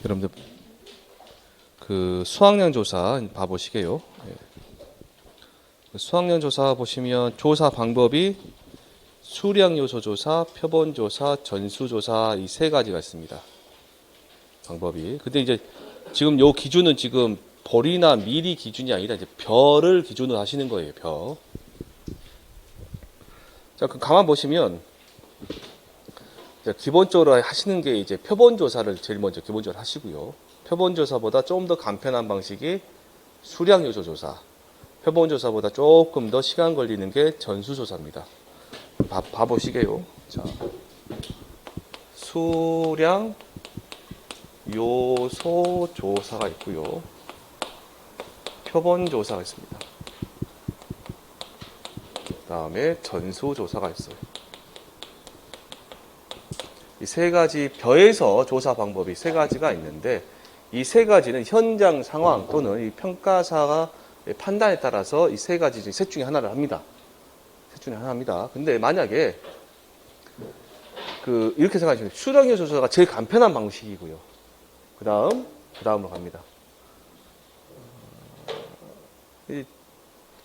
여러분들 그 수학량 조사 봐보시게요. 수학량 조사 보시면 조사 방법이 수량 요소 조사, 표본 조사, 전수 조사 이 세 가지가 있습니다. 방법이. 근데 이제 지금 요 기준은 지금 벌이나 미리 기준이 아니라 이제 별을 기준으로 하시는 거예요. 별. 자, 그 가만 보시면 기본적으로 하시는 게 이제 표본 조사를 제일 먼저 기본적으로 하시고요. 표본 조사보다 조금 더 간편한 방식이 수량 요소 조사. 표본 조사보다 조금 더 시간 걸리는 게 전수 조사입니다. 봐보시게요. 자, 수량 요소 조사가 있고요. 표본 조사가 있습니다. 그 다음에 전수 조사가 있어요. 이 세 가지 벼에서 조사 방법이 세 가지가 있는데 이 세 가지는 현장 상황 또는 이 평가사가 판단에 따라서 이 세 가지 중 셋 중에 하나를 합니다. 셋 중에 하나 합니다. 근데 만약에 이렇게 생각하시면 수량 요소 조사가 제일 간편한 방식이고요. 그 다음으로 갑니다.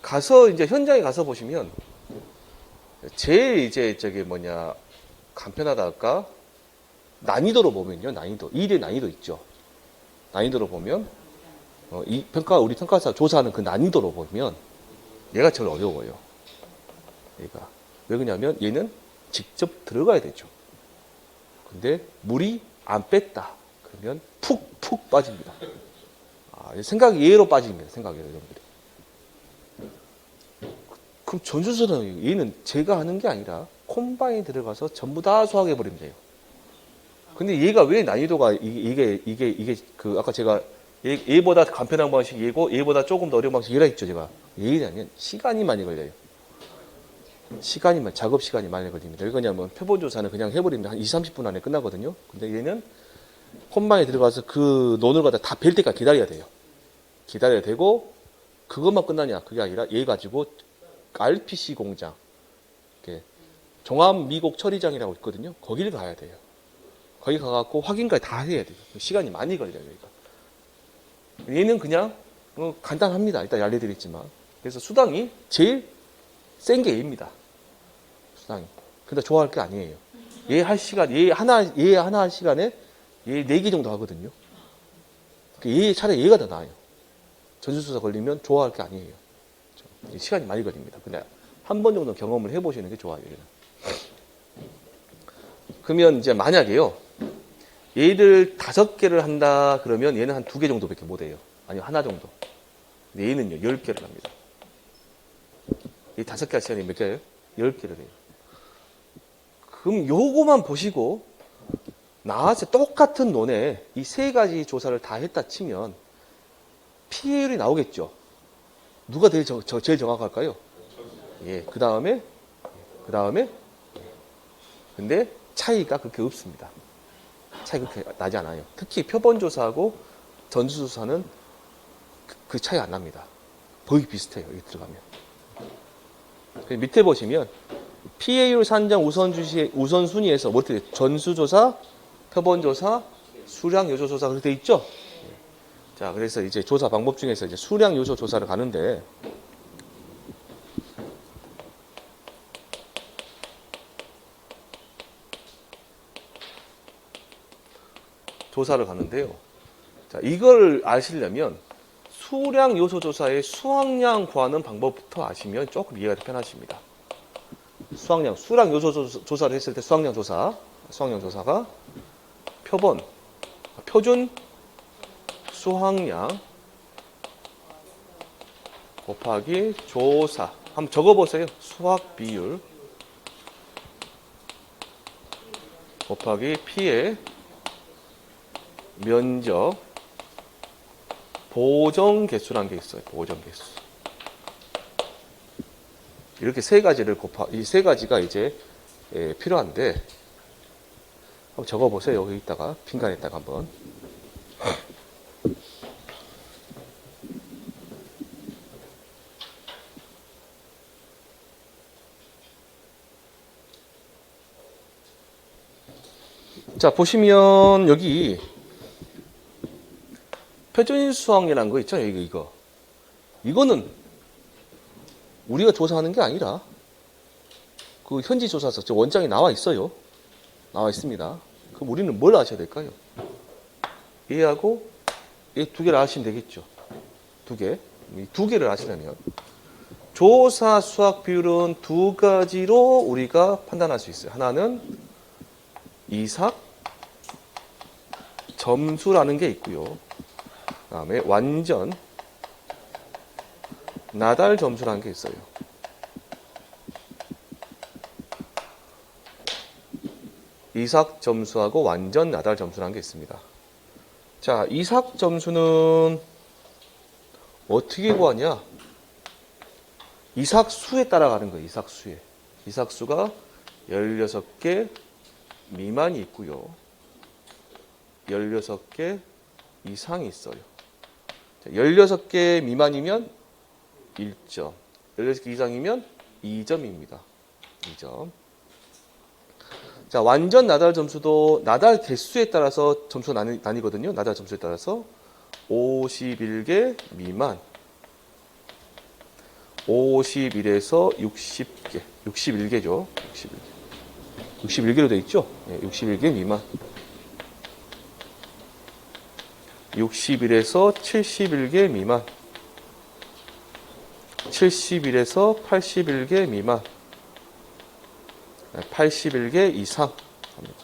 가서 이제 현장에 가서 보시면 제일 이제 간편하다 할까? 난이도로 보면요, 난이도. 일의 난이도 있죠. 난이도로 보면, 우리 평가사 조사하는 그 난이도로 보면, 얘가 제일 어려워요. 얘가. 왜 그러냐면, 얘는 직접 들어가야 되죠. 근데, 물이 안 뺐다. 그러면, 푹 빠집니다. 생각이 얘로 빠집니다. 생각이 여러분들이. 그럼 전수조사는 얘는 제가 하는 게 아니라, 콤바인에 들어가서 전부 다 수확해버리면 돼요. 근데 얘가 왜 난이도가 아까 제가 얘보다 간편한 방식이 얘고 얘보다 조금 더 어려운 방식이 얘라 했죠, 제가. 얘라면 시간이 많이 걸려요. 작업 시간이 많이 걸립니다. 왜 그러냐면 표본 조사는 그냥 해버리면 한 20-30분 안에 끝나거든요. 근데 얘는 콤바인에 들어가서 그 논을 갖다 다 벨 때까지 기다려야 돼요. 기다려야 되고 그것만 끝나냐? 그게 아니라 얘 가지고 RPC 공장, 종합 미곡 처리장이라고 있거든요. 거기를 가야 돼요. 거기 가갖고 확인까지 다 해야 돼요. 시간이 많이 걸려요, 여기가. 얘는 그냥 간단합니다. 이따 알려드리겠지만. 그래서 수당이 제일 센 게 얘입니다. 수당이. 근데 좋아할 게 아니에요. 얘 하나 할 시간에 얘 4개 정도 하거든요. 차라리 얘가 더 나아요. 전수조사 걸리면 좋아할 게 아니에요. 시간이 많이 걸립니다. 근데 한 번 정도 경험을 해보시는 게 좋아요, 얘는. 그러면 이제 만약에요. 얘를 5개를 한다 그러면 얘는 한 2개 정도밖에 못 해요. 아니면 하나 정도. 근데 얘는요, 10개를 합니다. 이 5개 할 시간이 몇 개예요? 10개를 해요. 그럼 요거만 보시고 나와서 똑같은 논에 이 세 가지 조사를 다 했다 치면 피해율이 나오겠죠. 누가 제일 정확할까요? 예, 그 다음에 근데 차이가 그렇게 없습니다. 차이 그렇게 나지 않아요. 특히 표본조사하고 전수조사는 그 차이 안 납니다. 거의 비슷해요. 여기 들어가면. 밑에 보시면 피해율 산정 우선순위에서 어떻게 전수조사, 표본조사, 수량 요소 조사 그렇게 돼 있죠? 자, 그래서 이제 조사 방법 중에서 이제 수량 요소 조사를 가는데 자, 이걸 아시려면 수량 요소 조사의 수확량 구하는 방법부터 아시면 조금 이해가 편하십니다. 수량 요소 조사를 했을 때 수확량 조사가 표준 수확량 곱하기 조사. 한번 적어보세요. 수확 비율 곱하기 피해 면적 보정 개수라는 게 있어요. 보정 개수. 이렇게 이 세 가지가 이제 필요한데 한번 적어보세요. 여기 있다가 빈칸에다가 한번. 자, 보시면 여기 표준수학이라는 거 있잖아요. 이거는 우리가 조사하는 게 아니라 그 현지 조사서 저 원장이 나와 있어요. 나와 있습니다. 그럼 우리는 뭘 아셔야 될까요? 얘하고 얘 두 개를 아시면 되겠죠. 두 개. 이 두 개를 아시려면 조사 수학 비율은 두 가지로 우리가 판단할 수 있어요. 하나는 이삭 점수라는 게 있고요. 그다음에 완전 나달 점수라는 게 있어요. 이삭 점수하고 완전 나달 점수라는 게 있습니다. 자, 이삭 점수는 어떻게 구하냐? 이삭 수에 따라가는 거예요. 이삭 수에. 이삭 수가 16개 미만이 있고요. 16개 이상이 있어요. 자, 16개 미만이면 1점, 16개 이상이면 2점입니다. 2점. 자, 완전 나달 점수도 나달 개수에 따라서 점수가 나뉘거든요. 나달 점수에 따라서 51개 미만, 51에서 60개, 61개죠. 61개로 되어 있죠. 네, 61개 미만. 61에서 71개 미만, 71에서 81개 미만, 81개 이상 합니다.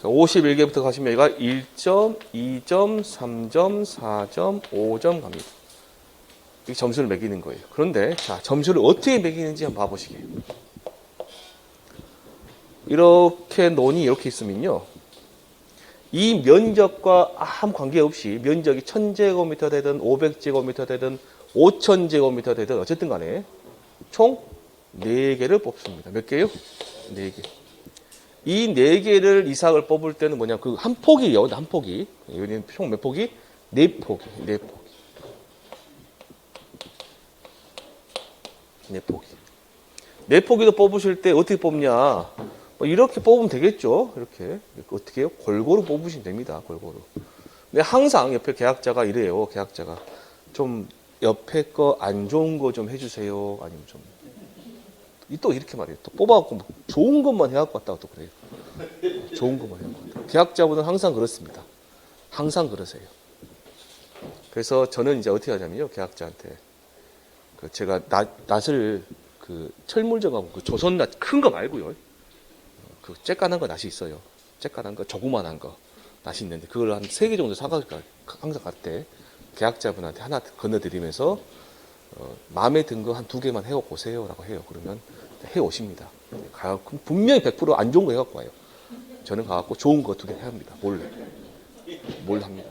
51개부터 가시면 얘가 1점, 2점, 3점, 4점, 5점 갑니다. 이 점수를 매기는 거예요. 그런데 자, 점수를 어떻게 매기는지 한번 봐보시게요. 이렇게 논이 이렇게 있으면요. 이 면적과 아무 관계없이 면적이 1000제곱미터 되든 500제곱미터 되든 5000제곱미터 되든 어쨌든 간에 총 4개를 뽑습니다. 몇 개요? 4개. 이 4개를 이삭을 뽑을 때는 뭐냐, 그 한 폭이요. 한 폭이. 여기는 총 몇 폭이? 4폭이. 4폭이. 4폭이. 4폭이도 뽑으실 때 어떻게 뽑냐? 이렇게 뽑으면 되겠죠. 이렇게. 어떻게 해요? 골고루 뽑으시면 됩니다. 골고루. 근데 항상 옆에 계약자가 이래요. 계약자가. 좀 옆에 거 안 좋은 거 좀 해주세요. 아니면 좀. 또 이렇게 말해요. 또 뽑아갖고 좋은 것만 해갖고 왔다고 또 그래요. 좋은 것만 해갖고 왔다. 계약자분은 항상 그렇습니다. 항상 그러세요. 그래서 저는 이제 어떻게 하냐면요. 계약자한테. 제가 낫을 그 철물점하고 그 조선낫 큰 거 말고요. 그 쬐깐한 거 낫이 있어요. 쬐깐한 거, 조그만한 거 낫이 있는데 그걸 한 3개 정도 사가니까 항상 갈 때 계약자분한테 하나 건너드리면서 마음에 든 거 한 2개만 해갖고 오세요라고 해요. 그러면 해 오십니다. 분명히 100% 안 좋은 거 해갖고 와요. 저는 가갖고 좋은 거 2개 해합니다. 몰래 합니다.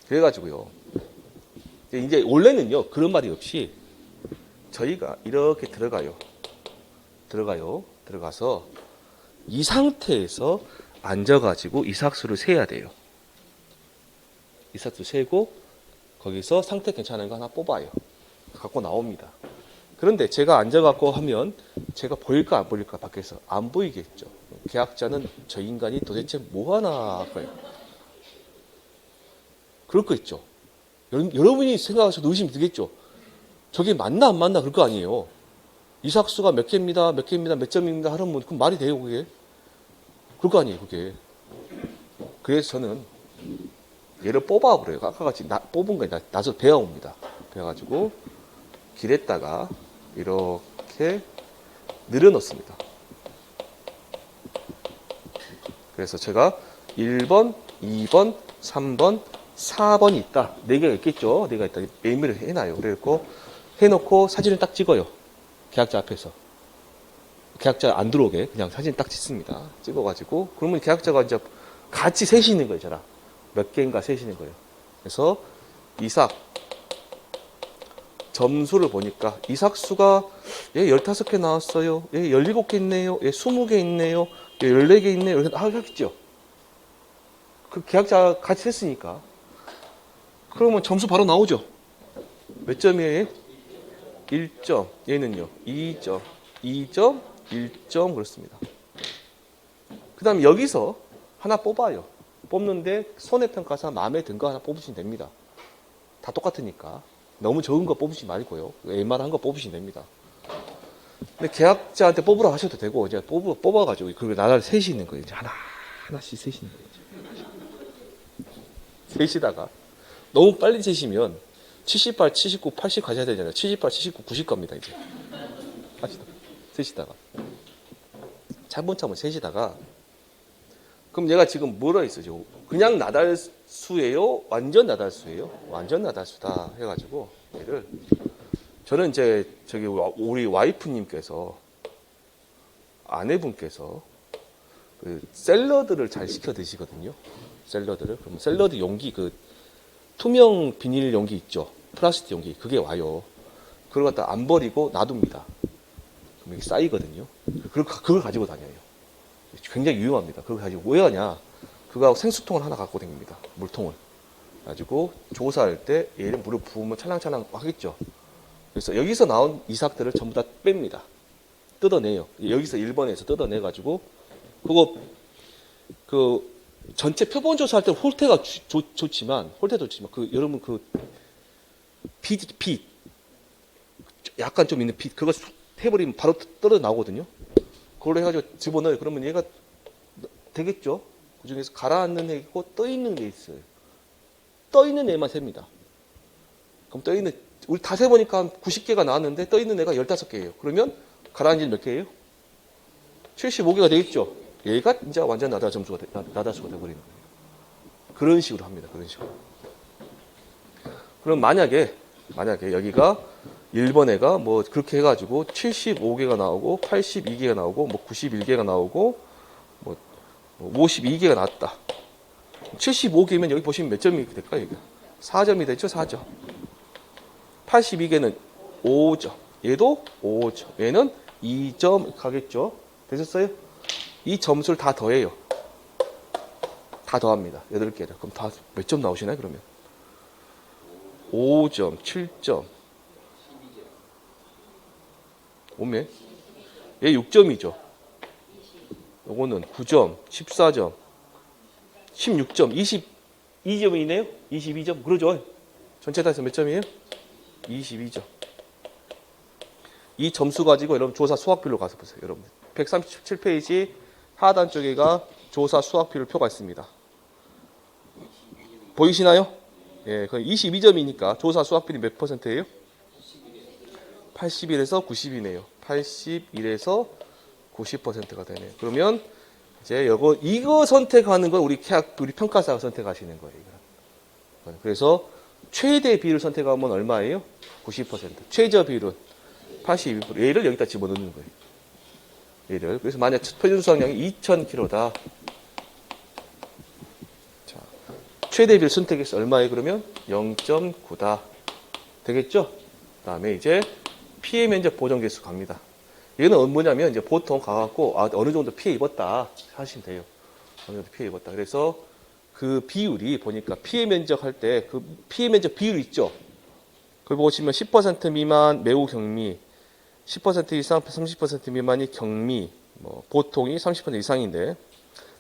그래가지고요. 이제 원래는요 그런 말이 없이 저희가 이렇게 들어가서 이 상태에서 앉아가지고 이삭수를 세야 돼요. 이삭수 세고 거기서 상태 괜찮은 거 하나 뽑아요. 갖고 나옵니다. 그런데 제가 앉아갖고 하면 제가 보일까 안 보일까 밖에서 안 보이겠죠. 계약자는 저 인간이 도대체 뭐 하나 할까요? 그럴 거 있죠. 여러분이 생각하셔도 의심이 들겠죠. 저게 맞나 안 맞나 그럴 거 아니에요. 이삭수가 몇 개입니다, 몇 점입니다 하면 그럼 말이 돼요, 그게? 그럴 거 아니에요, 그게. 그래서 저는 얘를 뽑아버려요. 아까 같이 뽑은 거 낫을 베어옵니다. 베어가지고 길에다가 이렇게 늘어놓습니다. 그래서 제가 1번, 2번, 3번, 4번이 있다. 4개가 있겠죠. 4개가 있다. 메모를 해놔요. 그래갖고 해놓고 사진을 딱 찍어요. 계약자 앞에서. 계약자 안 들어오게 그냥 사진 딱 찍습니다. 찍어가지고 그러면 계약자가 이제 같이 세시는 거예요. 저랑. 몇 개인가 세시는 거예요. 그래서 이삭 점수를 보니까 이삭수가 얘 15개 나왔어요. 얘 17개 있네요. 얘 20개 있네요. 얘 14개 있네요. 이렇게 하겠죠. 그 계약자 같이 했으니까. 그러면 점수 바로 나오죠. 몇 점이에요? 1점. 얘는요. 2점. 2점. 1점 그렇습니다. 그 다음에 여기서 하나 뽑아요. 뽑는데 손해평가사 마음에 든 거 하나 뽑으시면 됩니다. 다 똑같으니까. 너무 적은 거 뽑으시 말고요. 웬만한 거 뽑으시면 됩니다. 근데 계약자한테 뽑으라 하셔도 되고, 이제 뽑아가지고, 그리고 나라를 셋이 있는 거예요. 이제 하나씩 셋이 있는 거예요. 셋이다가. 너무 빨리 세시면 78, 79, 80 가셔야 되잖아요. 78, 79, 90 갑니다, 이제. 셋이다가. 차분차분 셋이다가. 그럼 얘가 지금 뭐라 했어요? 그냥 나달수예요? 완전 나달수예요? 완전 나달수다 해가지고 얘를 저는 이제 저기 우리 와이프님께서 아내분께서 그 샐러드를 잘 시켜 드시거든요. 샐러드를. 그럼 샐러드 용기 그 투명 비닐 용기 있죠? 플라스틱 용기 그게 와요. 그걸 갖다 안 버리고 놔둡니다. 그럼 이게 쌓이거든요. 그걸 가지고 다녀요. 굉장히 유용합니다. 그걸 가지고 왜 하냐? 그거하고 생수통을 하나 갖고 다닙니다. 물통을. 가지고 조사할 때 얘를 물을 부으면 찰랑찰랑 하겠죠. 그래서 여기서 나온 이삭들을 전부 다 뺍니다. 뜯어내요. 여기서 1번에서 뜯어내가지고 그거 그 전체 표본 조사할 때 홀태가 좋지만 그 여러분 그 빛 약간 좀 있는 빛 그거 해버리면 바로 떨어 나오거든요. 그걸로 해가지고 집어넣어요. 그러면 얘가 되겠죠. 그 중에서 가라앉는 애 있고 떠 있는 게 있어요. 떠 있는 애만 셉니다. 그럼 떠 있는 우리 다 세보니까 90개가 나왔는데 떠 있는 애가 15개예요. 그러면 가라앉은 몇 개예요? 75개가 되겠죠. 얘가 이제 완전 나다수가 돼버리는 거예요. 그런 식으로 합니다. 그런 식으로. 그럼 만약에 여기가 1번 애가 뭐 그렇게 해가지고 75개가 나오고 82개가 나오고 뭐 91개가 나오고 뭐 52개가 나왔다. 75개면 여기 보시면 몇 점이 될까요? 여기? 4점이 되죠? 4점. 82개는 5점. 얘도 5점. 얘는 2점 가겠죠? 되셨어요? 이 점수를 다 더해요. 다 더합니다. 8개를. 그럼 다 몇 점 나오시나요? 그러면 5점, 7점. 오면 얘 6점이죠. 요거는 9점, 14점, 16점, 22점이네요. 22점. 그러죠. 전체 다 해서 몇 점이에요? 22점. 이 점수 가지고 여러분 조사 수학비율로 가서 보세요. 여러분 137페이지 하단 쪽에가 조사 수학비율 표가 있습니다. 보이시나요? 예, 그 22점이니까 조사 수학비율이 몇 퍼센트예요? 81에서 90이네요. 81에서 90%가 되네요. 그러면 이제 이거 선택하는 건 우리 평가사가 선택하시는 거예요. 그래서 최대 비율 선택하면 얼마예요? 90%. 최저 비율은 82%. 얘를 여기다 집어넣는 거예요. 얘를. 그래서 만약 표준 수확량이 2,000kg다. 자, 최대 비율 선택해서 얼마예요? 그러면 0.9다. 되겠죠? 그 다음에 이제 피해 면적 보정 개수 갑니다. 얘는 뭐냐면 이제 보통 가갖고 어느 정도 피해 입었다 하시면 돼요. 어느 정도 피해 입었다. 그래서 그 비율이 보니까 피해 면적 할 때 그 피해 면적 비율 있죠. 그걸 보시면 10% 미만 매우 경미, 10% 이상 30% 미만이 경미, 뭐 보통이 30% 이상인데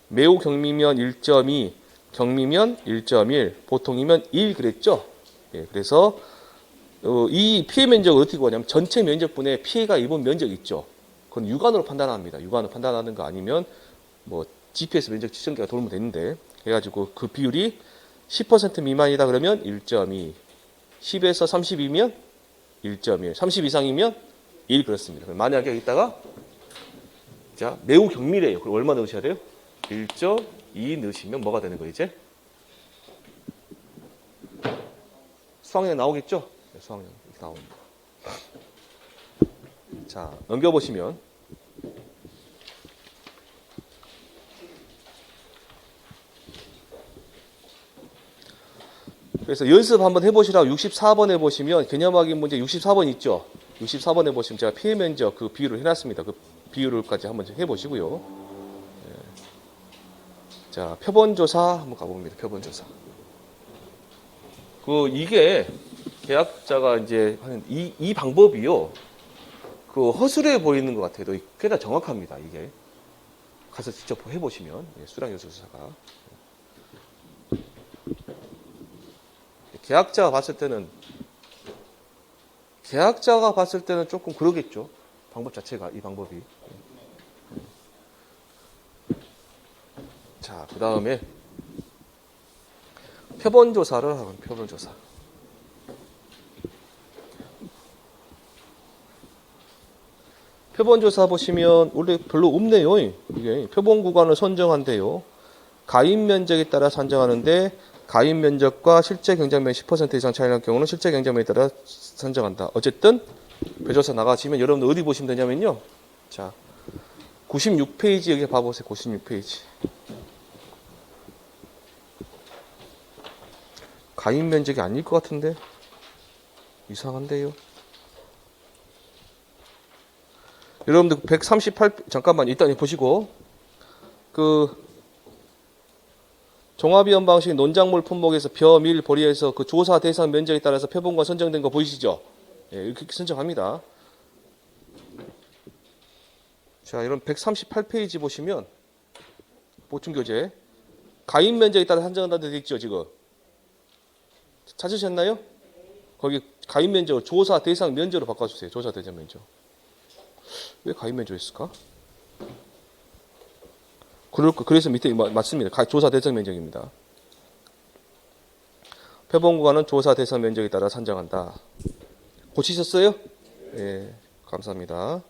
매우 경미면 1.2, 경미면 1.1, 보통이면 1 그랬죠. 예, 그래서 이 피해 면적을 어떻게 구하냐면 전체 면적분의 피해가 입은 면적 있죠. 그건 육안으로 판단합니다. 육안으로 판단하는 거 아니면 뭐 GPS 면적 측정기가 돌면 되는데 해가지고 그 비율이 10% 미만이다 그러면 1.2, 10에서 30이면 1.1, 30 이상이면 1 그렇습니다. 만약에 여기다가 자 매우 경미래요. 그럼 얼마 넣으셔야 돼요? 1.2 넣으시면 뭐가 되는 거예요 이제? 수학량 나오겠죠? 네, 수학량 이렇게 나옵니다. 자 넘겨보시면 그래서 연습 한번 해보시라고 64번에 보시면 개념 확인 문제 64번 있죠? 64번에 보시면 제가 피해 면적 그 비율을 해놨습니다. 그 비율을까지 한번 해보시고요. 네. 자 표본조사 한번 가봅니다. 표본조사. 이게 계약자가 이제 하는 이 방법이요. 그 허술해 보이는 것 같아도 꽤나 정확합니다. 이게 가서 직접 해보시면 수량여수사가 계약자가 봤을 때는 조금 그러겠죠. 방법 자체가 이 방법이. 자, 그 다음에 표본조사를 하면 표본조사. 표본조사 보시면 원래 별로 없네요. 이게 표본 구간을 선정한대요. 가입 면적에 따라 산정하는데 가입 면적과 실제 경작면 10% 이상 차이 날 경우는 실제 경작면에 따라 산정한다. 어쨌든 배조사 나가시면 여러분들 어디 보시면 되냐면요. 자, 96페이지 여기 봐보세요. 96페이지. 가입 면적이 아닐 것 같은데 이상한데요. 여러분들 138 잠깐만 일단 보시고 종합위원 방식 논작물 품목에서 벼, 밀, 보리에서 그 조사 대상 면적에 따라서 표본과 선정된 거 보이시죠? 예, 이렇게 선정합니다. 자, 이런 138페이지 보시면 보충교재 가입 면적에 따라 산정한다는 데 있죠, 지금. 찾으셨나요? 거기 가입 면적을 조사 대상 면적으로 바꿔주세요. 조사 대상 면적. 왜 가입 면적이었을까? 그래서 밑에 맞습니다. 조사 대상 면적입니다. 표본 구간은 조사 대상 면적에 따라 산정한다. 고치셨어요? 예, 감사합니다.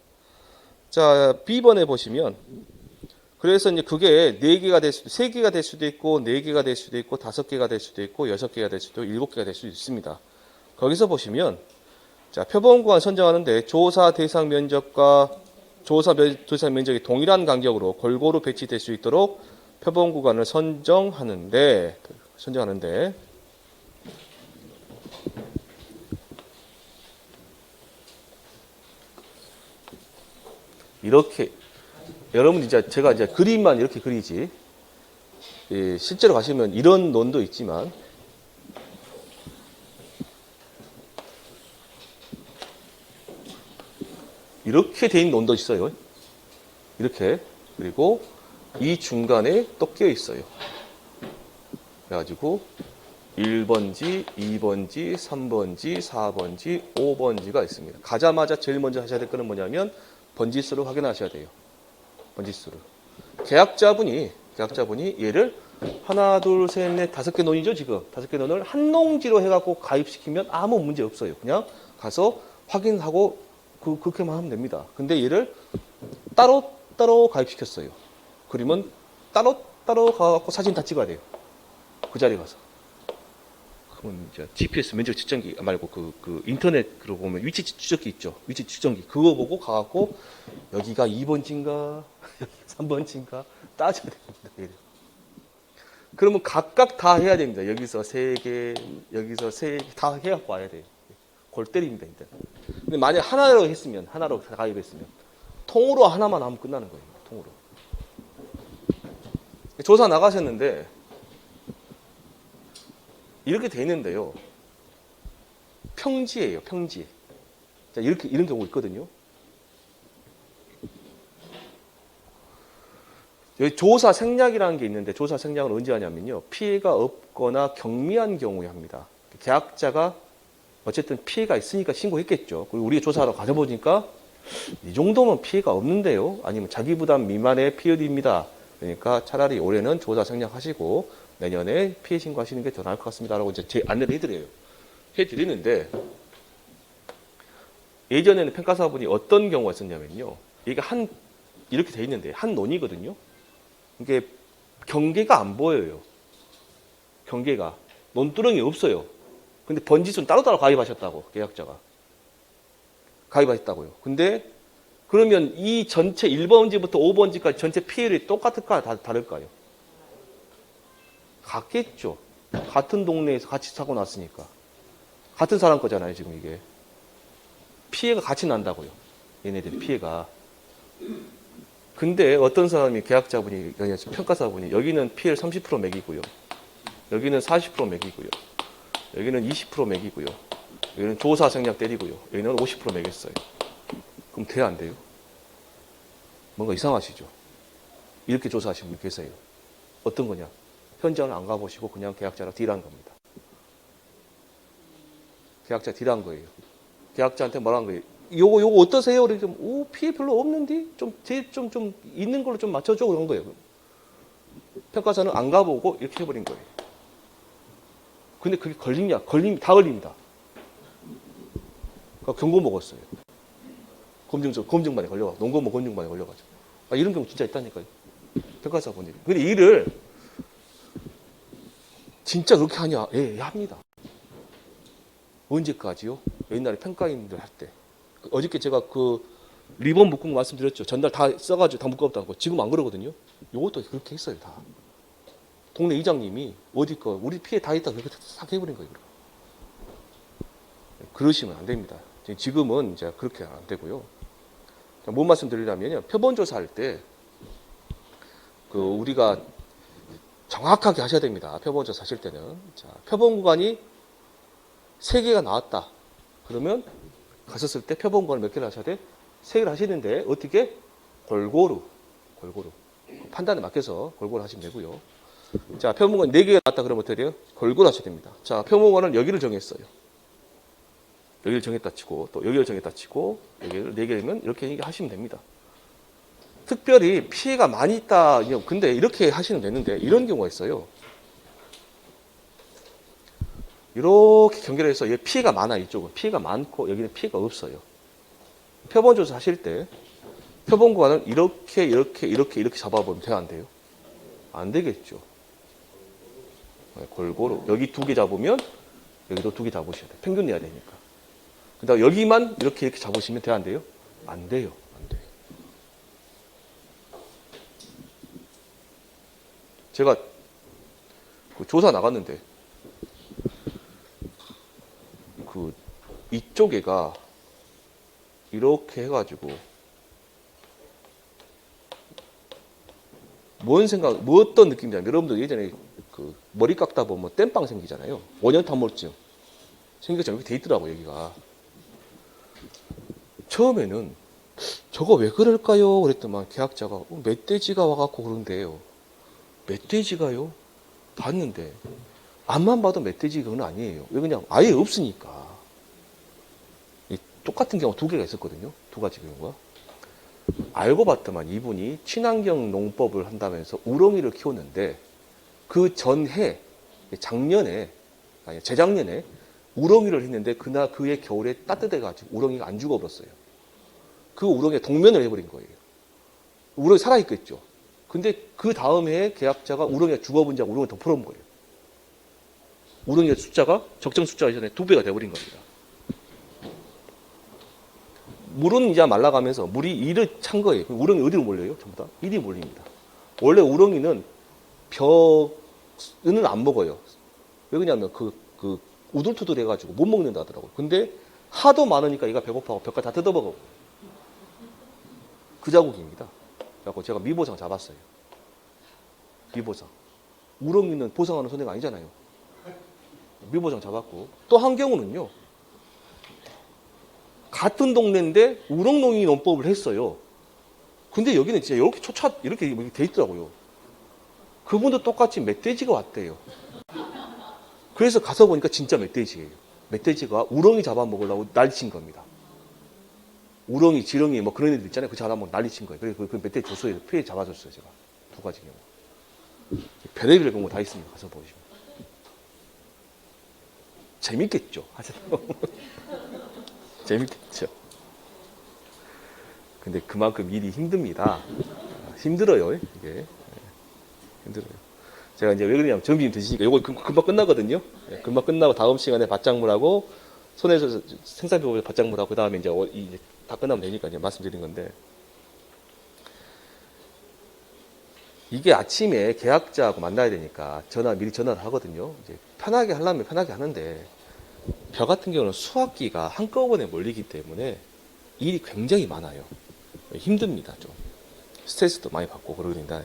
자, B번에 보시면 그래서 이제 그게 4개가 될 수도, 3개가 될 수도 있고 4개가 될 수도 있고 5개가 될 수도 있고 6개가 될 수도 있고 7개가 될 수도 있습니다. 거기서 보시면 자, 표본 구간 선정하는데 조사 대상 면적과 조사 대상 면적이 동일한 간격으로 골고루 배치될 수 있도록 표본 구간을 선정하는데 이렇게 여러분 제가 이제 그림만 이렇게 그리지 실제로 가시면 이런 논도 있지만 이렇게 돼 있는 논도 있어요. 이렇게. 그리고 이 중간에 또 끼어 있어요. 그래가지고 1번지, 2번지, 3번지, 4번지, 5번지가 있습니다. 가자마자 제일 먼저 하셔야 될 거는 뭐냐면 번지수를 확인하셔야 돼요. 번지수를. 계약자분이 얘를 하나, 둘, 셋, 넷, 5개 논이죠, 지금. 5개 논을 한 농지로 해갖고 가입시키면 아무 문제 없어요. 그냥 가서 확인하고 그렇게만 하면 됩니다. 근데 얘를 따로 가입시켰어요. 그러면 따로 가갖고 사진 다 찍어야 돼요. 그 자리에 가서. 그러면 이제 GPS 면적 측정기 말고 인터넷 그러고 보면 위치 추적기 있죠. 위치 추정기 그거 보고 가갖고 여기가 2번지인가 3번지인가 따져야 됩니다. 그러면 각각 다 해야 됩니다. 여기서 3개, 여기서 3개 다 해갖고 와야 돼요. 골 때립니다, 일단. 근데 만약 하나로 가입했으면 통으로 하나만 하면 끝나는 거예요. 통으로. 조사 나가셨는데 이렇게 돼 있는데요. 평지예요, 평지. 자, 이런 경우 있거든요. 여기 조사 생략이라는 게 있는데 조사 생략은 언제 하냐면요. 피해가 없거나 경미한 경우에 합니다. 계약자가 어쨌든 피해가 있으니까 신고했겠죠. 그리고 우리가 조사하러 가져보니까 이 정도면 피해가 없는데요. 아니면 자기 부담 미만의 피해입니다. 그러니까 차라리 올해는 조사 생략하시고 내년에 피해 신고하시는 게 더 나을 것 같습니다. 라고 이제 안내를 해드리는데 예전에는 평가사분이 어떤 경우가 있었냐면요. 이게 이렇게 돼 있는데 한 논이거든요. 이게 경계가 안 보여요. 경계가. 논두렁이 없어요. 근데 번지수는 따로따로 가입하셨다고, 계약자가. 가입하셨다고요. 근데 그러면 이 전체 1번지부터 5번지까지 전체 피해율이 똑같을까요? 다를까요? 같겠죠. 같은 동네에서 같이 사고 났으니까. 같은 사람 거잖아요, 지금 이게. 피해가 같이 난다고요. 얘네들 피해가. 근데 어떤 사람이 계약자분이, 평가사분이 여기는 피해를 30% 매기고요. 여기는 40% 매기고요. 여기는 20% 매기고요. 여기는 조사 생략 때리고요. 여기는 50% 매겼어요. 그럼 돼야 안 돼요? 뭔가 이상하시죠? 이렇게 조사하신 분이 계세요. 어떤 거냐? 현장을 안 가보시고 그냥 계약자랑 딜한 겁니다. 계약자 딜한 거예요. 계약자한테 뭐라는 거예요? 요거 어떠세요? 그러니까 오, 피해 별로 없는데 좀 있는 걸로 좀 맞춰줘 그런 거예요. 평가사는 안 가보고 이렇게 해버린 거예요. 근데 그게 걸리냐? 다 걸립니다. 그러니까 경고 먹었어요. 검증반에 걸려가지고 농고모 검증반에 걸려가지고 이런 경우 진짜 있다니까요. 평가사분들이. 근데 일을 진짜 그렇게 하냐? 예, 합니다. 언제까지요? 옛날에 평가인들 할 때. 어저께 제가 그 리본 묶은 거 말씀드렸죠. 전날 다 써가지고 다 묶었다고. 지금 안 그러거든요. 요것도 그렇게 했어요, 다. 동네 이장님이 어디 거 우리 피해 다 있다 그렇게 싹 해버린 거예요. 그러시면 안 됩니다. 지금은 이제 그렇게 안 되고요. 뭔 말씀 드리려면요. 표본조사할 때 그 우리가 정확하게 하셔야 됩니다. 표본조사 하실 때는. 자, 표본 구간이 3개가 나왔다. 그러면 가셨을 때 표본 구간을 몇 개를 하셔야 돼? 3개를 하시는데 어떻게? 골고루. 판단에 맡겨서 골고루 하시면 되고요. 자, 표본 구간 4개가 나왔다 그러면 어떻게 돼요? 골고루 하셔야 됩니다. 자, 표본 구간은 여기를 정했어요. 여기를 정했다 치고 또 여기를 정했다 치고 여기를 4개면 이렇게 하시면 됩니다. 특별히 피해가 많이 있다. 근데 이렇게 하시면 되는데 이런 경우가 있어요. 이렇게 연결해서 여기 피해가 많아. 이쪽은 피해가 많고 여기는 피해가 없어요. 표본 조사 하실 때 표본 구간은 이렇게 잡아보면 돼요, 안 돼요? 안 되겠죠. 골고루 여기 2개 잡으면 여기도 2개 잡으셔야 돼요. 평균 내야 되니까. 그다음 여기만 이렇게 잡으시면 돼요, 안 돼요? 안 돼요. 제가 그 조사 나갔는데 그 이쪽에가 이렇게 해가지고 뭐 어떤 느낌이냐면 여러분들 예전에 그 머리 깎다 보면 땜빵 생기잖아요. 원형탄몰증 생기가 이렇게 돼 있더라고 여기가. 처음에는 저거 왜 그럴까요? 그랬더만 계약자가 멧돼지가 와갖고 그런데요. 멧돼지가요? 봤는데 앞만 봐도 멧돼지 그건 아니에요. 왜 그냥 아예 없으니까. 똑같은 경우 2개가 있었거든요. 2가지 경우가. 알고 봤더만 이분이 친환경 농법을 한다면서 우렁이를 키웠는데 그 전해 작년에 아니 재작년에 우렁이를 했는데 그날 그해 겨울에 따뜻해가지고 우렁이가 안 죽어버렸어요. 그 우렁이에 동면을 해버린 거예요. 우렁이 살아있겠죠. 근데 그 다음 해에 계약자가 우렁이가 죽어본 자 우렁이를 더 풀어본 거예요. 우렁이의 숫자가 적정 숫자가 이전에 2배가 돼버린 겁니다. 물은 이제 말라가면서 물이 이를 찬 거예요. 우렁이 어디로 몰려요? 전부 다 이리 몰립니다. 원래 우렁이는 벼는 안 먹어요. 왜 그러냐면 그 우둘투둘 해가지고 못 먹는다 하더라고요. 근데 하도 많으니까 얘가 배고파고 벽까지 다 뜯어먹어. 그 자국입니다. 그래서 제가 미보상 잡았어요. 미보상. 우렁이는 보상하는 손해가 아니잖아요. 미보상 잡았고 또 한 경우는요. 같은 동네인데 우렁농이 논법을 했어요. 근데 여기는 진짜 이렇게 이렇게 돼 있더라고요. 그분도 똑같이 멧돼지가 왔대요. 그래서 가서 보니까 진짜 멧돼지예요. 멧돼지가 우렁이 잡아먹으려고 난리친 겁니다. 우렁이, 지렁이 뭐 그런 애들 있잖아요. 그 잡아먹고 난리친 거예요. 그래서 그 멧돼지 줬어요. 피해 잡아줬어요. 제가. 2가지 경우. 별의별 경우 다 있습니다. 가서 보시면. 재밌겠죠. 재밌겠죠. 근데 그만큼 일이 힘듭니다. 힘들어요. 이게. 힘들어요. 제가 이제 왜 그러냐면 점심 드시니까 이거 금방 끝나거든요. 금방 끝나고 다음 시간에 밭작물하고 손에서 생산비법에서 밭작물하고 그 다음에 이제 다 끝나면 되니까 이제 말씀드린 건데 이게 아침에 계약자하고 만나야 되니까 미리 전화를 하거든요. 이제 편하게 하려면 편하게 하는데 벼 같은 경우는 수확기가 한꺼번에 몰리기 때문에 일이 굉장히 많아요. 힘듭니다. 좀 스트레스도 많이 받고 그러는데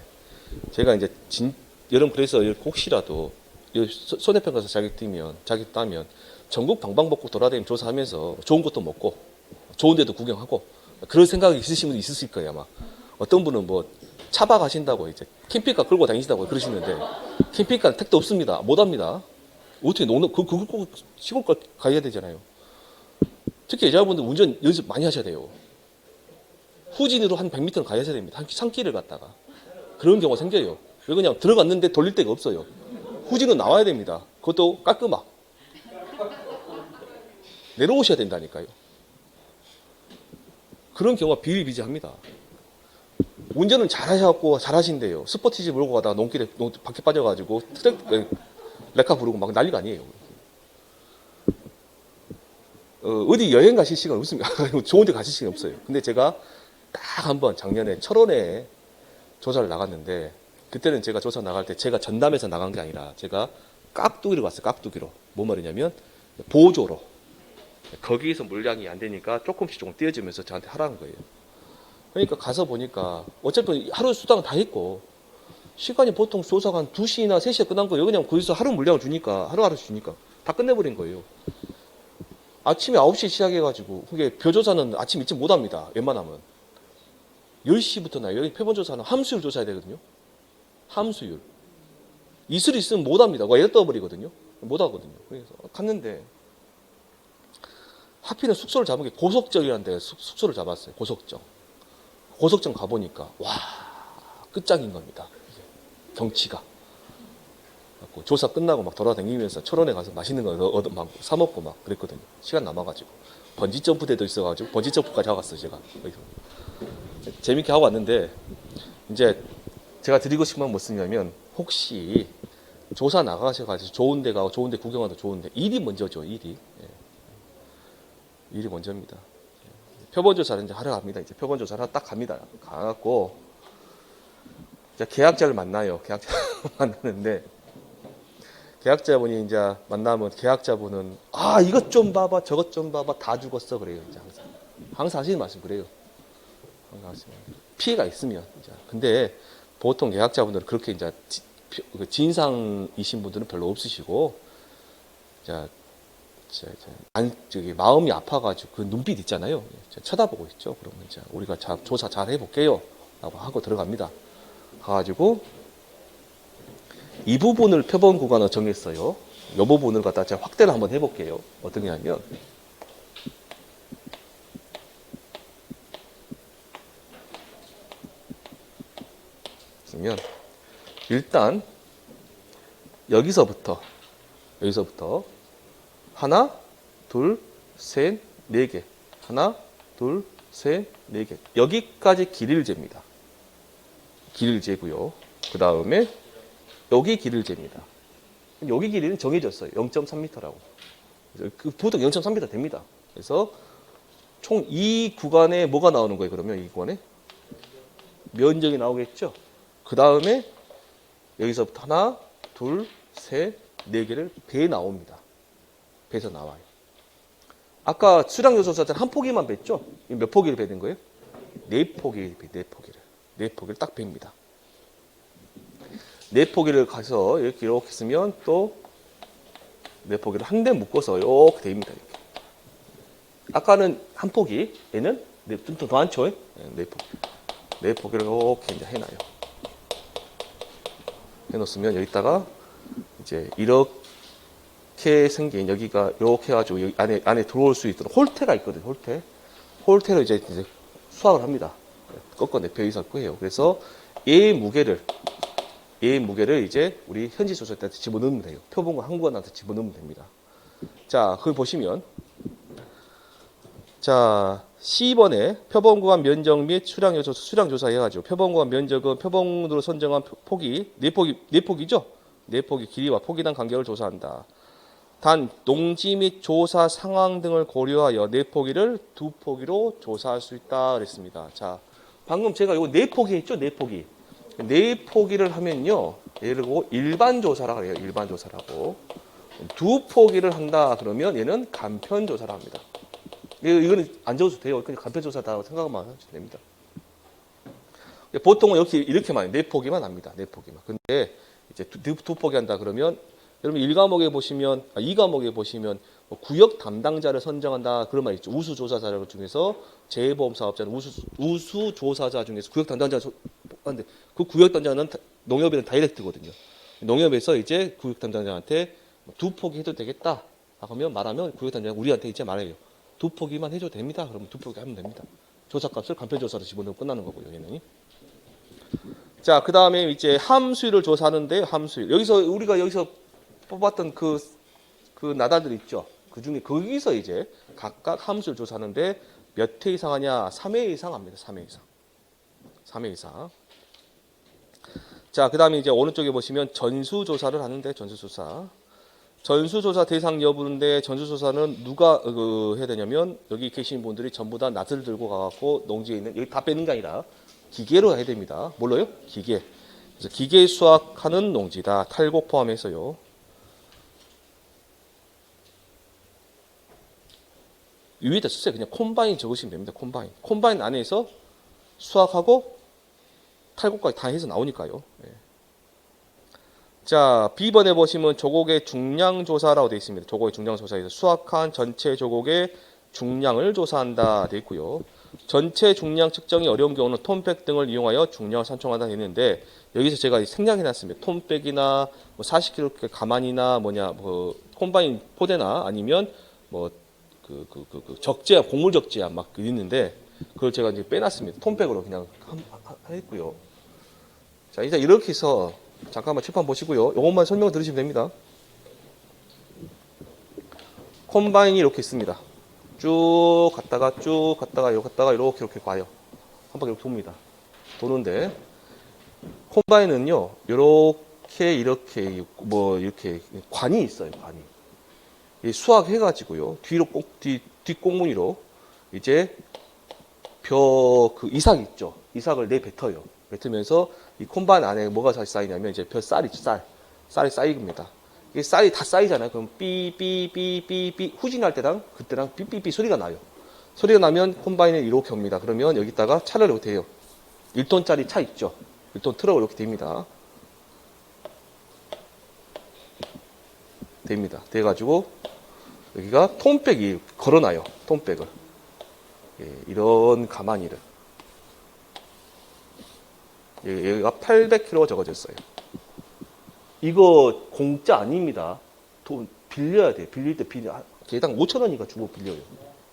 제가 이제 여러분 그래서 혹시라도 손해평가사 자격 따면 전국 방방곡곡 돌아다니면 조사하면서 좋은 것도 먹고 좋은 데도 구경하고 그럴 생각이 있으신 분도 있으실 거예요 아마. 어떤 분은 뭐 차박 하신다고 이제 캠핑카 끌고 다니신다고 그러시는데 캠핑카 택도 없습니다. 못 합니다. 어떻게 그걸 꼭 시골 가야 되잖아요. 특히 여자분들 운전 연습 많이 하셔야 돼요. 후진으로 한 100m는 가야 됩니다. 한 산길을 갔다가. 그런 경우가 생겨요. 왜 그냥 들어갔는데 돌릴 데가 없어요. 후진은 나와야 됩니다. 그것도 깔끔하게. 내려오셔야 된다니까요. 그런 경우가 비일비재합니다. 운전은 잘하신대요. 스포티지 몰고 가다가 논길에 밖에 빠져가지고 레카 부르고 막 난리가 아니에요. 어디 여행 가실 시간 없습니다. 좋은 데 가실 시간 없어요. 근데 제가 딱 한번 작년에 철원에 조사를 나갔는데 그때는 제가 조사 나갈 때 제가 전담해서 나간 게 아니라 제가 깍두기로 갔어요. 깍두기로. 뭔 말이냐면 보조로. 거기에서 물량이 안 되니까 조금씩 띄워주면서 저한테 하라는 거예요. 그러니까 가서 보니까 어차피 하루 수당 다 했고 시간이 보통 조사가 한 2시나 3시에 끝난 거예요. 그냥 거기서 하루 물량을 주니까 하루하루 주니까 다 끝내버린 거예요. 아침에 9시에 시작해가지고 그게 벼조사는 아침 일찍 못합니다. 웬만하면 10시부터 나요. 여기 표본조사는 함수율 조사해야 되거든요. 함수율 이슬 있으면 못합니다. 얘가 떠버리거든요. 못하거든요. 그래서 갔는데 하필은 숙소를 잡은 게 고석정이라는 데 숙소를 잡았어요. 고석정 가보니까 와 끝장인 겁니다. 이게 경치가. 조사 끝나고 막 돌아다니면서 철원에 가서 맛있는 거 막 사먹고 막 그랬거든요. 시간 남아가지고. 번지점프대도 있어가지고 번지점프까지 하고 갔어요. 제가. 재밌게 하고 왔는데 이제 제가 드리고 싶은 건 무엇이냐면 혹시 조사 나가셔가지고 좋은 데 가고 좋은 데 구경하도 좋은데 일이 먼저죠. 일이 먼저입니다. 표본조사를 이제 하러 갑니다. 이제 표본조사를 하러 딱 갑니다. 가갖고 이제 계약자를 만나요. 계약자 만나는데 계약자분이 이제 만나면 계약자분은 이것 좀 봐봐 저것 좀 봐봐 다 죽었어 그래요. 이제 항상 하시는 말씀 그래요. 피해가 있으면 이제 근데 보통 계약자분들은 그렇게 이제 진상이신 분들은 별로 없으시고 저기 마음이 아파가지고 그 눈빛 있잖아요. 쳐다보고 있죠. 그러면 이제 우리가 조사 잘 해볼게요. 라고 하고 들어갑니다. 가가지고 이 부분을 표본 구간을 정했어요. 이 부분을 갖다 제가 확대를 한번 해볼게요. 어떻게 하면 일단 여기서부터 하나, 둘, 셋, 네 개. 하나, 둘, 셋, 네 개. 여기까지 길이를 잽니다. 길이를 재고요. 그 다음에 여기 길이를 잽니다. 여기 길이는 정해졌어요. 0.3m라고. 보통 0.3m 됩니다. 그래서 총 이 구간에 뭐가 나오는 거예요? 그러면 이 구간에 면적이 나오겠죠. 그 다음에 여기서부터 하나, 둘, 셋, 네 개를 배에 나옵니다. 배에서 나와요. 아까 수량 요소사 때 한 포기만 뱄죠? 몇 포기를 배는 거예요? 네 포기를 딱 뺍니다. 네 포기를 가서 이렇게 쓰면 또 네 포기를 한 대 묶어서 이렇게 됩니다. 이렇게. 아까는 한 포기, 얘는 좀 더 많죠? 네 포기. 네 포기를 이렇게 이제 해놔요. 해놓으면 여기다가 이제 이렇게 생긴 여기가 이렇게 해가지고 여기 안에 들어올 수 있도록 홀테가 있거든요. 홀테로 이제 수확을 합니다. 꺾어내 벼이살 거예요. 그래서 얘의 무게를 이제 우리 현지 조사한테 집어넣으면 돼요. 표본과 항구관한테 집어넣으면 됩니다. 자, 그걸 보시면 자, C번에 표본구간 면적 및 수량 조사 해가지고 표본구간 면적은 표본으로 선정한 폭이 4폭이죠? 4폭이 길이와 폭이당 간격을 조사한다. 단 농지 및 조사 상황 등을 고려하여 4포기를 2포기로 조사할 수 있다 그랬습니다. 자, 방금 제가 이거 4포기 했죠? 4포기. 4포기를 하면요. 예를 들고 일반 조사라고 해요. 일반 조사라고. 2포기를 한다 그러면 얘는 간편 조사를 합니다. 이거는 안 적어도 돼요. 그냥 간편 조사다 생각만 하시면 됩니다. 보통은 이렇게만 4포기만 합니다. 4포기만. 근데 이제 2포기 한다 그러면 여러분 1과목에 보시면 2과목에 보시면 구역 담당자를 선정한다 그런 말이 있죠. 우수조사자 중에서 재보험사업자는 우수조사자 중에서 구역 담당자를 하는데 그 구역 담당자는 농협에는 다이렉트거든요. 농협에서 이제 구역 담당자한테 두 포기 해도 되겠다 하면 말하면 구역 담당자 우리한테 이제 말해요. 두 포기만 해줘도 됩니다. 그러면 두 포기 하면 됩니다. 조사값을 간편조사로 집어넣으면 끝나는 거고요. 얘는. 자, 그 다음에 이제 함수율을 조사하는데 함수율. 우리가 여기서 뽑았던 그 나달들 있죠. 그 중에 거기서 이제 각각 함수를 조사하는데 몇 회 이상 하냐? 3회 이상 합니다. 3회 이상. 3회 이상. 자, 그 다음에 이제 오른쪽에 보시면 전수조사를 하는데 전수조사 대상 여부인데 전수조사는 누가 해야 되냐면 여기 계신 분들이 전부 다 낫을 들고 가갖고 농지에 있는 여기 다 빼는 게 아니라 기계로 해야 됩니다. 뭘로요? 기계. 그래서 기계 수확하는 농지다. 탈곡 포함해서요. 위에다 쓰세요. 그냥 콤바인 적으시면 됩니다. 콤바인 안에서 수확하고 탈곡까지 다 해서 나오니까요. 네. 자, B번에 보시면 조곡의 중량 조사라고 되어 있습니다. 조곡의 중량 조사에서 수확한 전체 조곡의 중량을 조사한다 되어 있고요. 전체 중량 측정이 어려운 경우는 톤백 등을 이용하여 중량을 산정한다 되는데 여기서 제가 생략해 놨습니다. 톤백이나 뭐 40kg 가만이나 콤바인 포대나 아니면 적재함, 곡물 적재함 막 있는데 그걸 제가 이제 빼놨습니다. 톤백으로 그냥 했고요. 자, 이제 이렇게 해서 잠깐만 칠판 보시고요. 이것만 설명 들으시면 됩니다. 콤바인이 이렇게 있습니다. 쭉 갔다가 이렇게 가요. 한 바퀴 이렇게 돕니다. 도는데 콤바인은요, 이렇게 관이 있어요. 관이. 수확해가지고요. 뒷꽁무니로 이제 이삭 있죠. 이삭을 내뱉어요. 뱉으면서 이 콤바인 안에 뭐가 쌓이냐면 이제 쌀이 쌓입니다. 이게 쌀이 다 쌓이잖아요. 그럼 삐삐삐삐삐 후진할 그때랑 삐삐삐 소리가 나요. 소리가 나면 콤바인을 이렇게 옵니다. 그러면 여기다가 차를 이렇게 대요. 1톤짜리 차 있죠. 1톤 트럭을 이렇게 됩니다. 돼가지고 여기가 톤백이 걸어놔요. 톤백을. 예, 이런 가마니를. 여기가 800kg 적어졌어요. 이거 공짜 아닙니다. 돈 빌려야 돼요. 빌릴 때 개당 5,000원인가 주고 빌려요.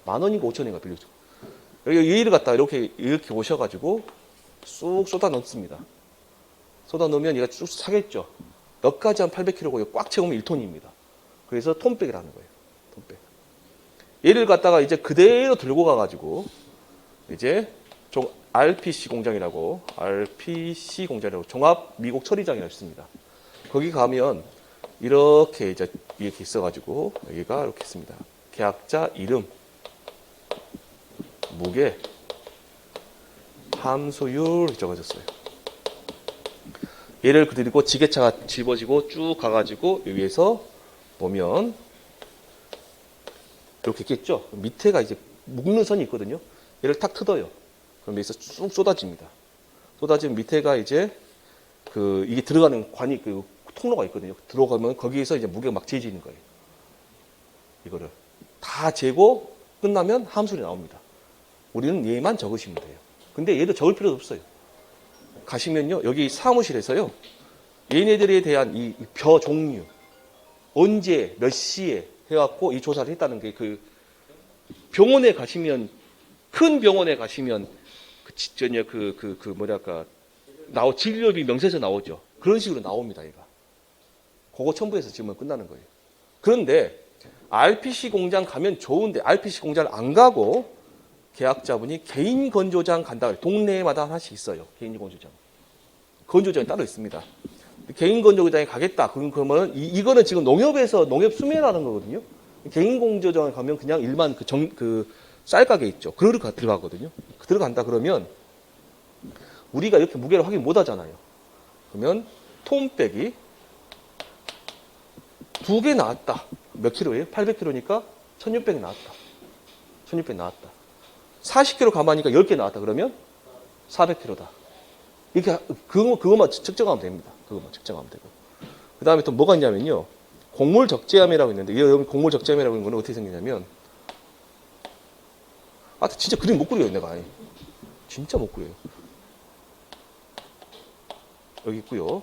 10,000원인가 5,000원인가 빌려줘. 여기 얘를 갖다가 이렇게 오셔가지고 쑥 쏟아 넣습니다. 쏟아 넣으면 얘가 쭉 차겠죠. 너까지 한 800kg고요. 꽉 채우면 1톤입니다. 그래서 톤백이라는 거예요. 톤백. 얘를 갖다가 이제 그대로 들고 가가지고 이제 RPC 공장이라고 종합 미국 처리장이라고 있습니다. 거기 가면 이렇게 있어가지고 여기가 이렇게 있습니다. 계약자 이름, 무게, 함수율 적어졌어요. 얘를 그리고 지게차가 집어지고 쭉 가가지고 여기에서 보면 이렇게 있겠죠. 밑에가 이제 묶는 선이 있거든요. 얘를 탁 뜯어요. 그럼 여기서 쑥 쏟아집니다. 쏟아지면 밑에가 이제 이게 들어가는 관이 통로가 있거든요. 들어가면 거기에서 이제 무게가 막 재지는 거예요. 이거를 다 재고 끝나면 함수율이 나옵니다. 우리는 얘만 적으시면 돼요. 근데 얘도 적을 필요도 없어요. 가시면요, 여기 사무실에서요, 얘네들에 대한 이 벼 종류, 언제, 몇 시에 해갖고 이 조사를 했다는 게 병원에 가시면, 큰 병원에 가시면, 진료비 명세서 나오죠. 그런 식으로 나옵니다, 얘가. 그거 첨부해서 지으면 끝나는 거예요. 그런데 RPC 공장 가면 좋은데 RPC 공장을 안 가고 계약자분이 개인 건조장 간다. 동네마다 하나씩 있어요. 개인 건조장. 건조장이 따로 있습니다. 개인 건조장에 가겠다. 그러면 이거는 지금 농협에서 농협 수매라는 거거든요. 개인 건조장에 가면 그냥 일반 쌀가게 있죠. 그거를 들어가거든요. 들어간다 그러면 우리가 이렇게 무게를 확인 못 하잖아요. 그러면 톤백이 2개 나왔다. 몇 킬로예요? 800kg니까 1600이 나왔다. 1600 나왔다. 40kg 가마니까 10개 나왔다. 그러면 400kg다. 이렇게 그것만 측정하면 됩니다. 그것만 측정하면 되고. 그 다음에 또 뭐가 있냐면요. 곡물 적재함이라고 있는데, 이 여기 곡물 적재함이라고 있는 거는 어떻게 생기냐면, 진짜 그림 못 그려요, 내가. 진짜 못 그려요. 여기 있고요.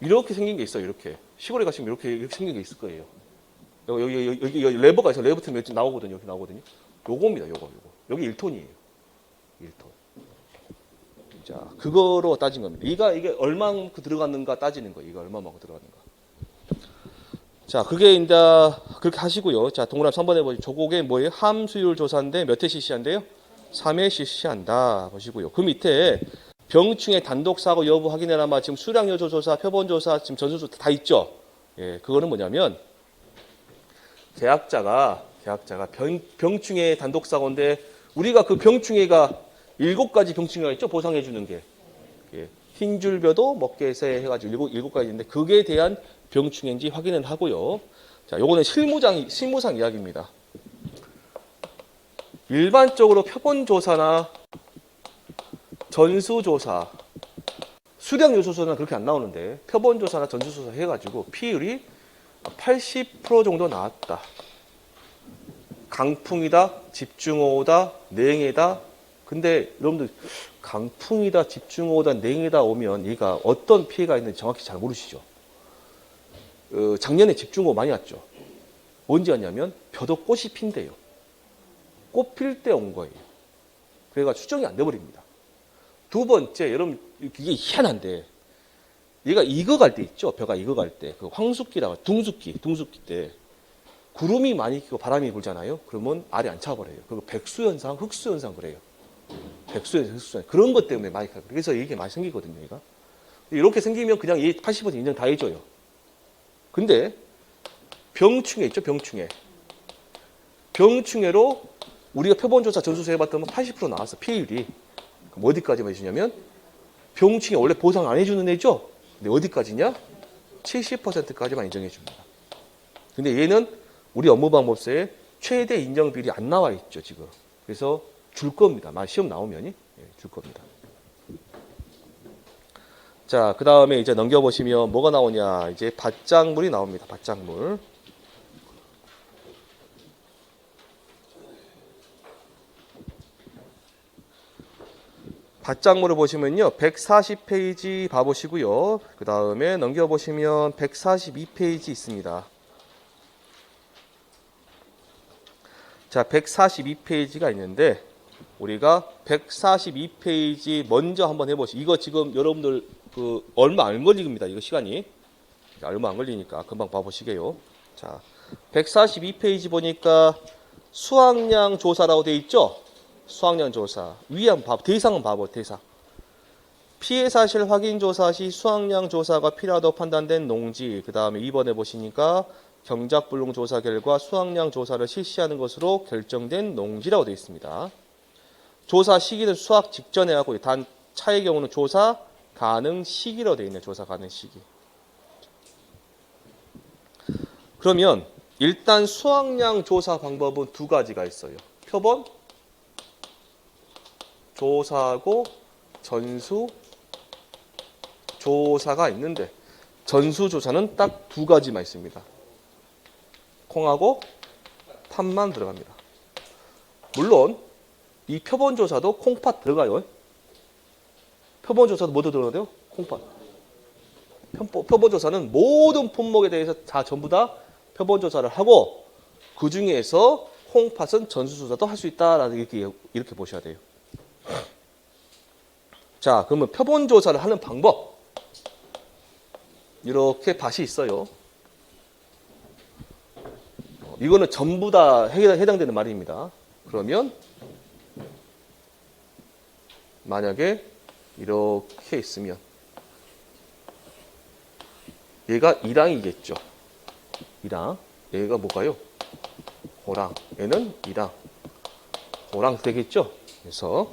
이렇게 생긴 게 있어요, 이렇게. 시골에 가시면 이렇게 생긴 게 있을 거예요. 여기 레버가 있어요. 레버 틀면 나오거든요. 여기 나오거든요. 요겁니다, 요거. 여기 1톤이에요. 1톤. 자, 그거로 따진 겁니다. 이게 얼마만큼 들어갔는가 따지는 거예요. 이거 얼마만큼 들어갔는가. 자, 그게 이제 그렇게 하시고요. 자, 동그라미 3번에 보시면 조곡의 뭐예요? 함수율 조사인데 몇 회 CC한대요? 3회 CC한다. 보시고요. 그 밑에 병충해 단독 사고 여부 확인해라마 지금 수량 요소 조사, 표본 조사, 지금 전수 조사 다 있죠. 예, 그거는 뭐냐면 계약자가 병충해 단독 사고인데 우리가 그 병충해가 7가지 병충해가 있죠. 보상해 주는 게. 예, 흰줄벼도 먹개새 해가지고 7가지인데 그게 대한 병충해인지 확인을 하고요. 자, 요거는 실무상 이야기입니다. 일반적으로 표본조사나 전수조사, 수량요소조사는 그렇게 안 나오는데 표본조사나 전수조사 해가지고 피율이 80% 정도 나왔다. 강풍이다, 집중호우다, 냉해다. 근데 여러분들 강풍이다, 집중호우다, 냉해다 오면 얘가 어떤 피해가 있는지 정확히 잘 모르시죠. 작년에 집중호우 많이 왔죠. 언제 왔냐면 벼도 꽃이 핀대요. 꽃 필 때 온 거예요. 그래가 추정이 안 돼버립니다. 두 번째, 여러분 이게 희한한데 얘가 익어갈 때 있죠. 벼가 익어갈 때 그 황숙기라고 둥숙기 때 구름이 많이 끼고 바람이 불잖아요. 그러면 알이 안 차버려요. 그리고 백수현상, 흑수현상 그래요. 백수현상, 흑수현상 그런 것 때문에 많이 가요. 그래서 이게 많이 생기거든요. 얘가 이렇게 생기면 그냥 이 80% 인정 다 해줘요. 근데 병충해 있죠. 병충해로 우리가 표본조사 전수조사 해봤더니 80% 나왔어. 피해율이. 그럼 어디까지만 해주냐면 병충해 원래 보상 안 해주는 애죠. 근데 어디까지냐? 70%까지만 인정해 줍니다. 근데 얘는 우리 업무방법서에 최대 인정 비율이 안 나와 있죠. 지금. 그래서 줄 겁니다. 시험 나오면 줄 겁니다. 자, 그 다음에 이제 넘겨보시면 뭐가 나오냐. 이제 밭작물이 나옵니다. 밭작물. 밭작물을 보시면요. 140페이지 봐보시고요. 그 다음에 넘겨보시면 142페이지 있습니다. 자, 142페이지가 있는데 우리가 142페이지 먼저 한번 해보시죠. 이거 지금 여러분들 얼마 안 걸립니다. 이거 시간이. 얼마 안 걸리니까 금방 봐보시게요. 자, 142페이지 보니까 수확량 조사라고 돼 있죠? 수확량 조사. 위에 한번 봐봐. 대상은 봐봐. 대상. 피해 사실 확인 조사 시 수확량 조사가 필요하다고 판단된 농지. 그 다음에 2번에 보시니까 경작 불능 조사 결과 수확량 조사를 실시하는 것으로 결정된 농지라고 되어 있습니다. 조사 시기는 수확 직전에 하고 단 차의 경우는 조사 가능 시기로 되어 있네요. 조사 가능 시기. 그러면 일단 수확량 조사 방법은 두 가지가 있어요. 표본 조사하고 전수 조사가 있는데 전수 조사는 딱 두 가지만 있습니다. 콩하고 팥만 들어갑니다. 물론 이 표본 조사도 콩팥 들어가요. 표본 조사도 뭐도 들어가요? 콩팥. 표본 조사는 모든 품목에 대해서 전부 다 표본 조사를 하고 그 중에서 콩팥은 전수 조사도 할 수 있다라는 이렇게 보셔야 돼요. 자, 그러면 표본 조사를 하는 방법. 이렇게 밭이 있어요. 이거는 전부 다 해당되는 말입니다. 그러면 만약에 이렇게 있으면 얘가 1항이겠죠. 1항. 얘가 뭐가요? 호랑. 얘는 2항. 호랑 되겠죠? 그래서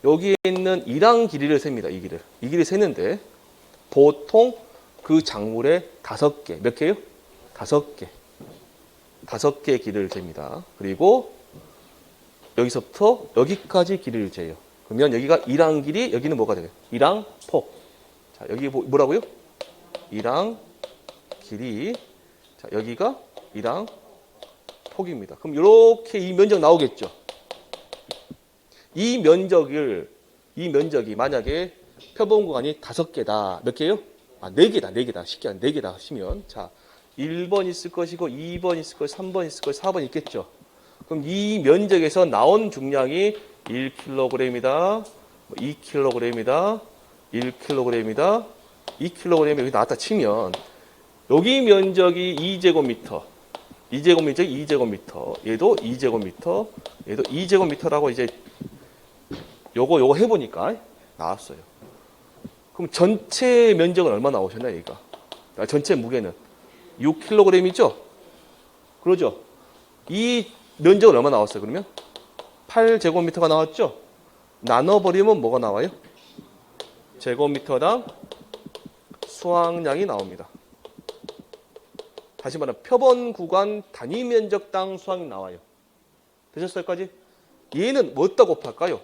여기에 있는 1항 길이를 셉니다. 이 길을 세는데 보통 그 작물의 5개. 몇 개요? 5개. 5개 길이를 잽니다. 그리고 여기서부터 여기까지 길이를 재요. 그러면 여기가 1항 길이, 여기는 뭐가 돼요? 1항 폭. 자, 여기 뭐라고요? 1항 길이. 자, 여기가 이랑 폭입니다. 그럼 이렇게 이 면적 나오겠죠. 이 면적이 만약에 표본 구간이 5개다. 몇 개요? 4개다. 쉽게 4개다 하시면, 자, 1번 있을 것이고, 2번 있을 것이고, 3번 있을 것이고, 4번 있겠죠. 그럼 이 면적에서 나온 중량이 1kg이다, 2kg이다, 1kg이다, 2kg 여기 나왔다 치면, 여기 면적이 2제곱미터, 2제곱미터, 얘도 2제곱미터, 얘도 2제곱미터라고 이제 요거 해보니까 나왔어요. 그럼 전체 면적은 얼마 나오셨나요, 얘가? 전체 무게는 6kg이죠? 그러죠? 이 면적은 얼마 나왔어요, 그러면? 8제곱미터가 나왔죠? 나눠버리면 뭐가 나와요? 제곱미터당 수확량이 나옵니다. 다시 말하면 표본 구간 단위 면적당 수확이 나와요. 되셨을까지? 얘는 뭐다 곱할까요?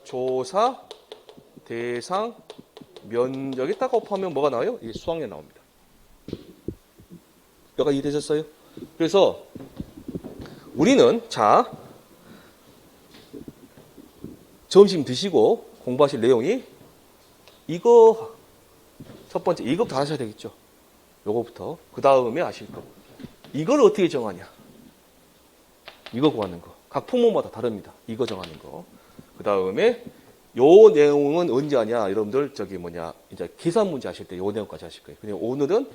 조사, 대상, 면적에 딱 곱하면 뭐가 나와요? 이게 수확량 나옵니다. 여기가 이해되셨어요? 그래서 우리는 자 점심 드시고 공부하실 내용이 이거 첫 번째 이것부터 하셔야 되겠죠. 요거부터 그 다음에 아실 거. 이걸 어떻게 정하냐? 이거 구하는 거. 각 품목마다 다릅니다. 이거 정하는 거. 그 다음에 요 내용은 언제 하냐? 여러분들 이제 계산 문제 하실 때 요 내용까지 하실 거예요. 그냥 오늘은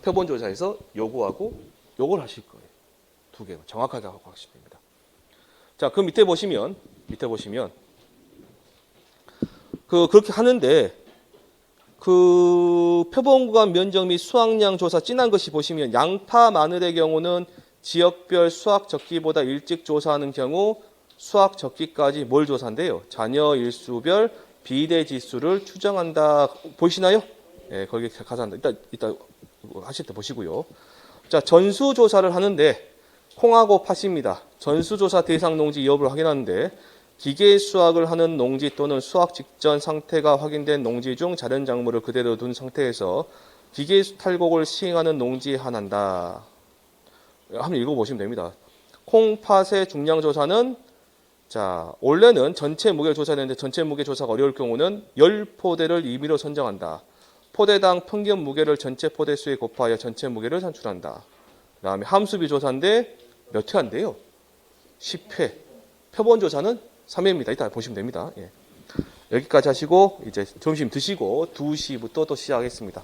표본 조사에서 요거하고 요걸 하실 거예요. 2개 정확하게 하고 하시면 됩니다. 자, 그 밑에 보시면 그렇게 하는데 그 표본 구간 면적 및 수확량 조사 진한 것이 보시면 양파, 마늘의 경우는 지역별 수확 적기보다 일찍 조사하는 경우 수확 적기까지 뭘 조사한대요? 잔여 일수별 비대 지수를 추정한다. 보이시나요? 예, 거기 가서 한다. 이따 하실 때 보시고요. 자, 전수 조사를 하는데 콩하고 팥입니다. 전수 조사 대상 농지 여부를 확인하는데 기계 수확을 하는 농지 또는 수확 직전 상태가 확인된 농지 중 자른 작물을 그대로 둔 상태에서 기계 탈곡을 시행하는 농지에 한한다. 한번 읽어보시면 됩니다. 콩, 팥의 중량 조사는 자, 원래는 전체 무게 조사되는데 전체 무게 조사가 어려울 경우는 10포대를 임의로 선정한다. 포대당 평균 무게를 전체 포대 수에 곱하여 전체 무게를 산출한다. 그 다음에 함수비 조사인데 몇 회 한대요? 10회. 표본 조사는 3회입니다. 이따 보시면 됩니다. 예. 여기까지 하시고 이제 점심 드시고 2시부터 또 시작하겠습니다.